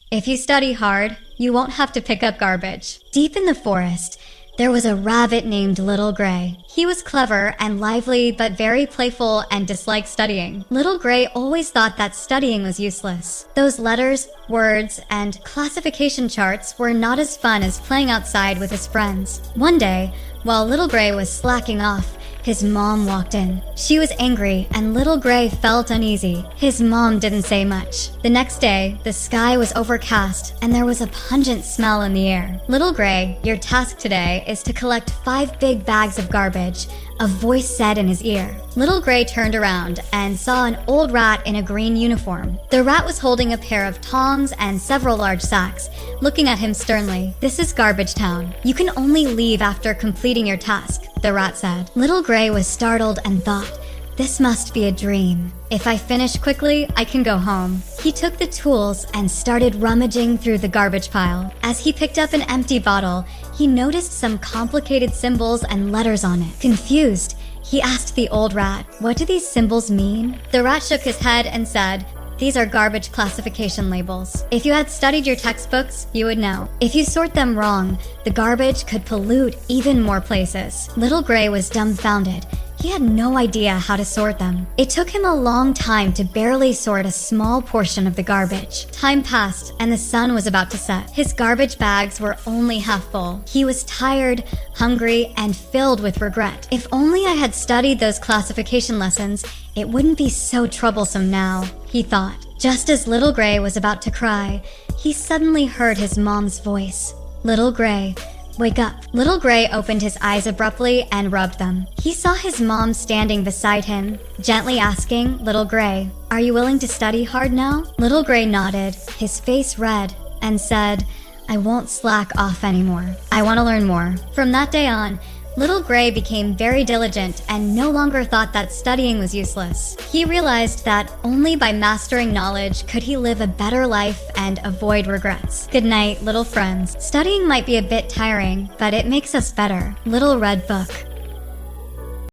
If you study hard, you won't have to pick up garbage. Deep in the forest, there was a rabbit named Little Gray. He was clever and lively, but very playful and disliked studying. Little Gray always thought that studying was useless. Those letters, words, and classification charts were not as fun as playing outside with his friends. One day, while Little Gray was slacking off, his mom walked in. She was angry, and Little Gray felt uneasy. His mom didn't say much. The next day, the sky was overcast, and there was a pungent smell in the air. Little Gray, your task today is to collect 5 big bags of garbage, a voice said in his ear. Little Gray turned around and saw an old rat in a green uniform. The rat was holding a pair of tongs and several large sacks, looking at him sternly. "This is Garbage Town. You can only leave after completing your task," the rat said. Little Gray was startled and thought, "This must be a dream. If I finish quickly, I can go home." He took the tools and started rummaging through the garbage pile. As he picked up an empty bottle, he noticed some complicated symbols and letters on it. Confused, he asked the old rat, "What do these symbols mean?" The rat shook his head and said, "These are garbage classification labels. If you had studied your textbooks, you would know. If you sort them wrong, the garbage could pollute even more places." Little Gray was dumbfounded. He had no idea how to sort them. It took him a long time to barely sort a small portion of the garbage. Time passed, and the sun was about to set. His garbage bags were only half full. He was tired, hungry, and filled with regret. "If only I had studied those classification lessons, it wouldn't be so troublesome now," he thought. Just as Little Gray was about to cry, he suddenly heard his mom's voice. "Little Gray, wake up." Little Gray opened his eyes abruptly and rubbed them. He saw his mom standing beside him, gently asking Little Gray, "Are you willing to study hard now?" Little Gray nodded, his face red, and said, "I won't slack off anymore. I want to learn more." From that day on, Little Gray became very diligent and no longer thought that studying was useless. He realized that only by mastering knowledge could he live a better life and avoid regrets. Good night, little friends. Studying might be a bit tiring, but it makes us better. Little Red Book.